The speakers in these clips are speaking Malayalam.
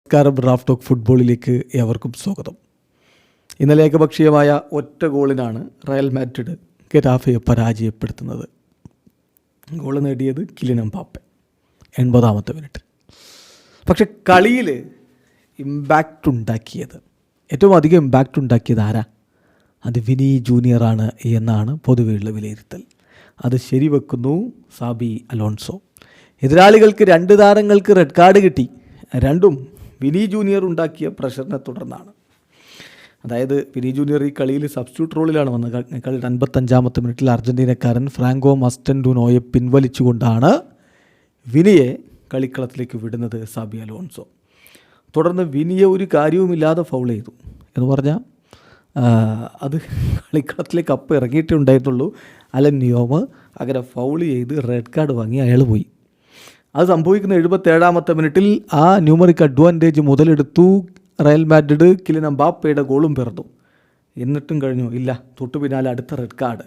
നമസ്കാരം. റാഫ് ടോക്ക് ഫുട്ബോളിലേക്ക് ഏവർക്കും സ്വാഗതം. ഇന്നലെ ഏകപക്ഷീയമായ ഒറ്റ ഗോളിനാണ് റയൽ മാഡ്രിഡ് ഗെറ്റാഫയെ പരാജയപ്പെടുത്തുന്നത്. ഗോൾ നേടിയത് കിലിയൻ എംബാപ്പെ 80-ാമത്തെ മിനിറ്റ്. പക്ഷെ കളിയിൽ ഇമ്പാക്റ്റ് ഉണ്ടാക്കിയത്, ഏറ്റവും അധികം ഇമ്പാക്റ്റ് ഉണ്ടാക്കിയത് ആരാ? അത് വിനി ജൂനിയറാണ് എന്നാണ് പൊതുവെയുള്ള വിലയിരുത്തൽ. അത് ശരിവെക്കുന്നു സാബി അലോൺസോ. എതിരാളികൾക്ക് 2 താരങ്ങൾക്ക് റെഡ് കാർഡ് കിട്ടി. രണ്ടും വിനി ജൂനിയർ ഉണ്ടാക്കിയ പ്രഷറിനെ തുടർന്നാണ്. അതായത് വിനി ജൂനിയർ ഈ കളിയിൽ സബ്സ്റ്റിറ്റ്യൂട്ട് റോളിലാണ് വന്നത്. കളിയുടെ 55-ാമത്തെ മിനിറ്റിൽ അർജൻറ്റീനക്കാരൻ ഫ്രാങ്കോ മസ്റ്റൻഡുനോയെ പിൻവലിച്ചുകൊണ്ടാണ് വിനിയെ കളിക്കളത്തിലേക്ക് വിടുന്നത് സാബി അലോൺസോ. തുടർന്ന് വിനിയെ ഒരു കാര്യവുമില്ലാതെ ഫൗൾ ചെയ്തു എന്ന് പറഞ്ഞാൽ അത് കളിക്കളത്തിലേക്ക് അപ്പം ഇറങ്ങിയിട്ടേ ഉണ്ടായിട്ടുള്ളൂ. അലൻ നിയോമ് അങ്ങനെ ഫൗൾ ചെയ്ത് റെഡ് കാർഡ് വാങ്ങി അയാൾ പോയി. അത് സംഭവിക്കുന്ന 77-ാമത്തെ മിനിറ്റിൽ ആ ന്യൂമറിക് അഡ്വാൻറ്റേജ് മുതലെടുത്തു റയൽ മാഡ്രിഡ്. കിലിയൻ എംബാപ്പയുടെ ഗോളും പിറന്നു. എന്നിട്ടും കഴിഞ്ഞു ഇല്ല. തൊട്ടു പിന്നാലെ അടുത്ത റെഡ് കാർഡ്.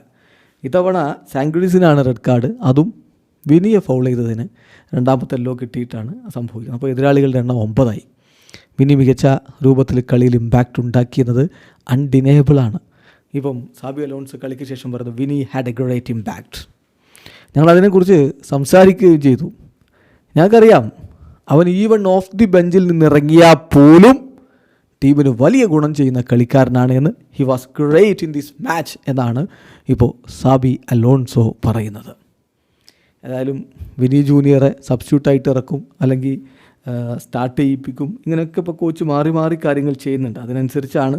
ഇത്തവണ സാങ്ക്രിസിനാണ് റെഡ് കാർഡ്. അതും വിനിയെ ഫൗൾ ചെയ്തതിന് 2ാമത്തെ യെല്ലോ കിട്ടിയിട്ടാണ് സംഭവിക്കുന്നത്. അപ്പോൾ എതിരാളികളുടെ എണ്ണം 9ആയി. വിനി മികച്ച രൂപത്തിൽ കളിയിൽ ഇമ്പാക്റ്റ് ഉണ്ടാക്കിയത് അൺഡിനേബിളാണ്. ഇപ്പം സാബി അലോൺസോ കളിക്ക് ശേഷം പറഞ്ഞു വിനി ഹാഡ് എ ഗ്രേറ്റ് ഇമ്പാക്റ്റ്. ഞങ്ങളതിനെക്കുറിച്ച് സംസാരിക്കുകയും ചെയ്തു. ഞങ്ങൾക്കറിയാം അവൻ ഈവൻ ഓഫ് ദി ബെഞ്ചിൽ നിന്നിറങ്ങിയാൽ പോലും ടീമിന് വലിയ ഗുണം ചെയ്യുന്ന കളിക്കാരനാണ് എന്ന്. He was great in this match എന്നാണ് ഇപ്പോൾ സാബി അലോൺസോ പറയുന്നത്. ഏതായാലും വിനി ജൂനിയറെ സബ്സ്റ്റിറ്റ്യൂട്ടായിട്ട് ഇറക്കും, അല്ലെങ്കിൽ സ്റ്റാർട്ട് ചെയ്യിപ്പിക്കും. ഇങ്ങനെയൊക്കെ ഇപ്പോൾ കോച്ച് മാറി മാറി കാര്യങ്ങൾ ചെയ്യുന്നുണ്ട്. അതിനനുസരിച്ചാണ്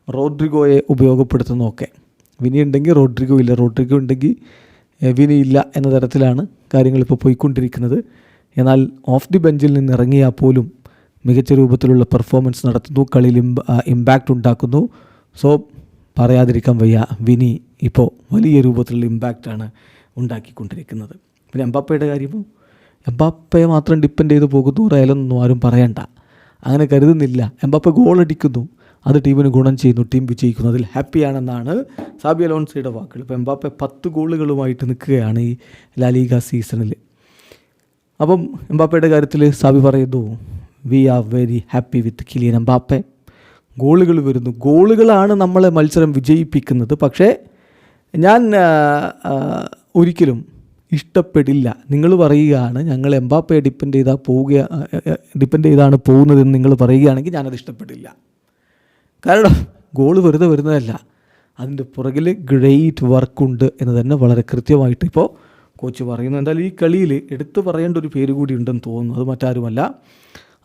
റോഡ്രിഗോയെ ഉപയോഗപ്പെടുത്തുന്നതൊക്കെ. വിനി ഉണ്ടെങ്കിൽ റോഡ്രിഗോ ഇല്ല, റോഡ്രിഗോ ഉണ്ടെങ്കിൽ വിനി ഇല്ല എന്ന തരത്തിലാണ് കാര്യങ്ങളിപ്പോൾ പോയിക്കൊണ്ടിരിക്കുന്നത്. എന്നാൽ ഓഫ് ദി ബെഞ്ചിൽ നിന്ന് ഇറങ്ങിയാൽ പോലും മികച്ച രൂപത്തിലുള്ള പെർഫോമൻസ് നടത്തുന്നു, കളിയിൽ ഇമ്പാക്റ്റ് ഉണ്ടാക്കുന്നു. സോ പറയാതിരിക്കാൻ വയ്യ, വിനി ഇപ്പോൾ വലിയ രൂപത്തിലുള്ള ഇമ്പാക്റ്റാണ് ഉണ്ടാക്കിക്കൊണ്ടിരിക്കുന്നത്. പിന്നെ എംബാപ്പയുടെ കാര്യമോ, എംബാപ്പയെ മാത്രം ഡിപ്പെൻഡ് ചെയ്ത് പോകുന്നു റയലൊന്നും ആരും പറയണ്ട, അങ്ങനെ കരുതുന്നില്ല. എംബാപ്പ ഗോൾ അടിക്കുന്നു, അത് ടീമിന് ഗുണം ചെയ്യുന്നു, ടീം വിജയിക്കുന്നു, അതിൽ ഹാപ്പിയാണെന്നാണ് സാബി അലോൺസോയുടെ വാക്കുകൾ. ഇപ്പോൾ എംബാപ്പെ 10 ഗോളുകളുമായിട്ട് നിൽക്കുകയാണ് ഈ ലാലിഗ സീസണിൽ. അപ്പം എംബാപ്പയുടെ കാര്യത്തിൽ സാബി പറയുന്നു we are very happy with Kylian Mbappe. ഗോളുകൾ വരുന്നു, ഗോളുകളാണ് നമ്മളെ മത്സരം വിജയിപ്പിക്കുന്നത്. പക്ഷേ ഞാൻ ഒരിക്കലും ഇഷ്ടപ്പെടില്ല. നിങ്ങൾ പറയുകയാണ് ഞങ്ങൾ എംബാപ്പയെ ഡിപ്പെൻഡ് ചെയ്താണ് പോകുന്നതെന്ന് നിങ്ങൾ പറയുകയാണെങ്കിൽ ഞാനത് ഇഷ്ടപ്പെടില്ല. കാരണം ഗോൾ വെറുതെ വരുന്നതല്ല, അതിൻ്റെ പുറകിൽ ഗ്രേറ്റ് വർക്കുണ്ട് എന്ന് തന്നെ വളരെ കൃത്യമായിട്ട് ഇപ്പോൾ കോച്ച് പറയുന്നു. എന്തായാലും ഈ കളിയിൽ എടുത്തു പറയേണ്ട ഒരു പേര് കൂടി ഉണ്ടെന്ന് തോന്നുന്നു. അത് മറ്റാരുമല്ല,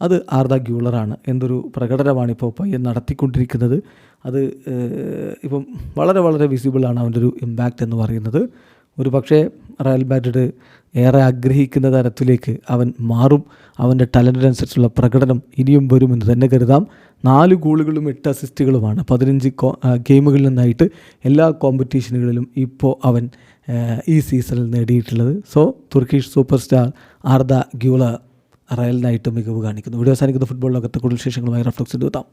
അത് ആർദ ഗ്യൂളറാണ്. എന്തൊരു പ്രകടനമാണ് ഇപ്പോൾ പയ്യൻ നടത്തിക്കൊണ്ടിരിക്കുന്നത്. അത് ഇപ്പം വളരെ വളരെ വിസിബിളാണ് അവൻ്റെ ഒരു ഇമ്പാക്റ്റ് എന്ന് പറയുന്നത്. ഒരു പക്ഷേ റയൽ മാഡ്രിഡ് ഏറെ ആഗ്രഹിക്കുന്ന തരത്തിലേക്ക് അവൻ മാറും. അവൻ്റെ ടാലൻറ്റിനനുസരിച്ചുള്ള പ്രകടനം ഇനിയും വരുമെന്ന് തന്നെ കരുതാം. 4 ഗോളുകളും 8 അസിസ്റ്റുകളുമാണ് 15 ഗെയിമുകളിൽ നിന്നായിട്ട് എല്ലാ കോമ്പറ്റീഷനുകളിലും ഇപ്പോൾ അവൻ ഈ സീസണിൽ നേടിയിട്ടുള്ളത്. So Turkish super star Arda Guler റയലിനായിട്ട് മികവ് കാണിക്കുന്നു. വീഡിയോ അവസാനിക്കുന്ന ഫുട്ബോൾ ലോകത്തെ കൂടുതൽ വിശേഷങ്ങളുമായി റഫ്ലക്സിൽ എത്താം.